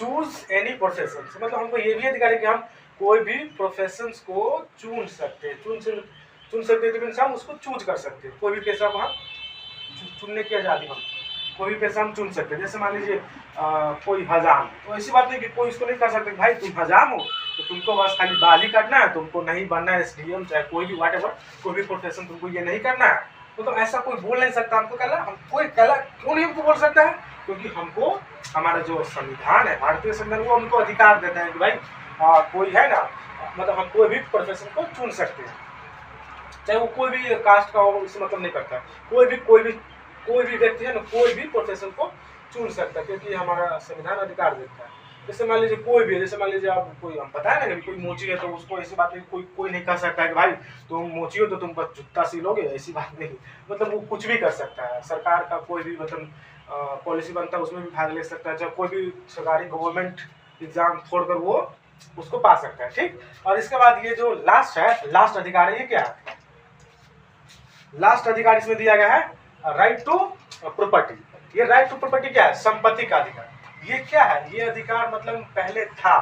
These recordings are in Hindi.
चूज एनी प्रोफेशन, मतलब हमको ये भी अधिकार है कि हम कोई भी प्रोफेशन को चुन सकते हैं, चुन सकते हैं, तो हम उसको चूज कर सकते हैं। कोई भी पेशा को हम चुनने की आज़ादी, हम कोई भी पेशा हम चुन सकते हैं। जैसे मान लीजिए कोई हजाम, तो ऐसी बात नहीं कि कोई इसको नहीं कर सकते भाई तुम हजाम हो तो तुमको बस खाली बाल ही काटना है, तुमको नहीं बनना है SDM, चाहे कोई भी वाट एवर, कोई भी प्रोफेशन तुमको ये नहीं करना है। तो ऐसा कोई बोल नहीं सकता हमको कला, हम कोई कला क्यों नहीं हमको बोल सकता है, क्योंकि हमको हमारा जो संविधान है, भारतीय संविधान, वो हमको अधिकार देता है कि भाई कोई है ना, मतलब हम कोई भी प्रोफेशन को चुन सकते हैं, चाहे वो कोई भी कास्ट का हो, उससे मतलब नहीं करता। कोई भी व्यक्ति है ना, कोई भी प्रोफेशन को चुन सकता है, क्योंकि हमारा संविधान अधिकार देता है। जैसे मान लीजिए कोई भी, जैसे मान लीजिए आप कोई, हम पता है ना कि कोई मोची है तो उसको ऐसी बात नहीं, कोई नहीं कह सकता है कि भाई तुम मोची हो तो तुम बस जूता सिलोगे, ऐसी बात नहीं। मतलब वो कुछ भी कर सकता है, सरकार का कोई भी मतलब पॉलिसी बनता है उसमें भी भाग ले सकता है, चाहे कोई भी सरकारी गवर्नमेंट एग्जाम छोड़कर वो उसको पा सकता है, ठीक। और इसके बाद ये जो लास्ट है, लास्ट अधिकार है, ये क्या है, लास्ट अधिकार इसमें दिया गया है राइट टू प्रॉपर्टी। ये राइट टू प्रॉपर्टी क्या है, संपत्ति का अधिकार। ये क्या है, ये अधिकार मतलब पहले था,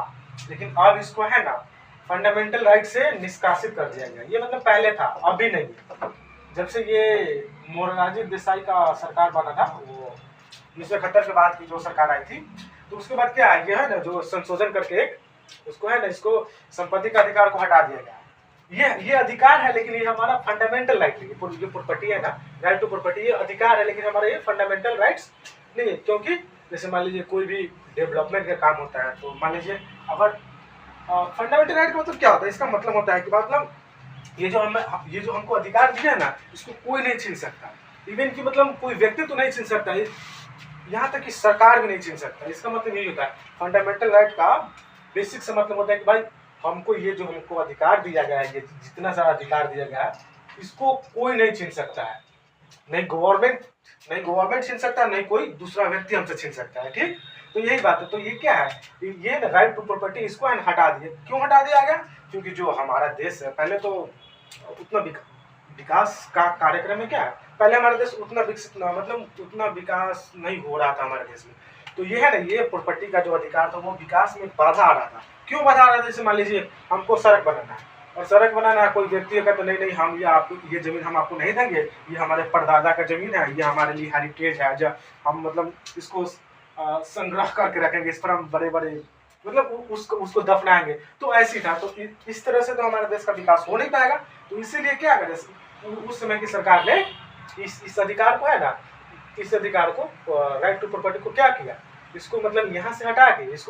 लेकिन अब इसको है ना फंडामेंटल राइट से निष्कासित कर दिया गया। ये मतलब पहले था, अभी नहीं। जब से ये मोरारजी देसाई का सरकार बना था, वो 1971 के बाद की जो सरकार आई थी, तो उसके बाद क्या है, ये है ना जो संशोधन करके एक उसको है ना, इसको संपत्ति का अधिकार को हटा दिया गया। ये अधिकार है, लेकिन ये हमारा फंडामेंटल राइट है। ये प्रॉपर्टी है ना, राइट टू प्रॉपर्टी, ये अधिकार है, लेकिन हमारा ये फंडामेंटल राइट्स नहीं है। क्योंकि जैसे मान लीजिए कोई भी डेवलपमेंट का काम होता है, तो मान लीजिए अगर फंडामेंटल राइट का मतलब क्या होता है, इसका मतलब होता है कि मतलब ये जो हमको अधिकार दिया है ना, इसको कोई नहीं छीन सकता। इवन कि मतलब कोई व्यक्ति तो नहीं छीन सकता, यहाँ तक कि सरकार भी नहीं छीन सकता। इसका मतलब यही होता है, फंडामेंटल राइट का बेसिक से मतलब होता है कि भाई हमको ये जो हमको अधिकार दिया गया है, ये जितना सारा अधिकार दिया गया है, इसको कोई नहीं छीन सकता है। नहीं गवर्नमेंट छीन सकता है, नहीं कोई दूसरा व्यक्ति हमसे छीन सकता है, ठीक। तो यही बात है। तो ये क्या है, ये राइट टू प्रॉपर्टी, इसको हटा दिए। क्यों हटा दिया गया, क्योंकि जो हमारा देश है, पहले तो उतना विकास का कार्यक्रम है, क्या है, पहले हमारा देश उतना विकसित ना, मतलब उतना विकास नहीं हो रहा था हमारे देश में। तो ये है ना, ये प्रॉपर्टी का जो अधिकार था, वो विकास में बाधा आ रहा था। क्यों बाधा आ रहा था, जैसे मान लीजिए हमको सड़क बनाना है, और सड़क बनाना है, कोई व्यक्ति का तो नहीं हम ये जमीन हम आपको नहीं देंगे, ये हमारे परदादा का जमीन है, ये हमारे लिए हेरिटेज है, जब हम मतलब इसको संग्रह करके रखेंगे, इस पर हम बड़े बड़े मतलब उसको दफनाएंगे। तो ऐसी था। तो इस तरह से तो हमारे देश का विकास हो नहीं पाएगा। तो इसीलिए क्या करें, उस समय की सरकार ने इस अधिकार को है ना, इस अधिकार को राइट टू प्रॉपर्टी को क्या किया, इसको मतलब यहाँ से हटा के इसको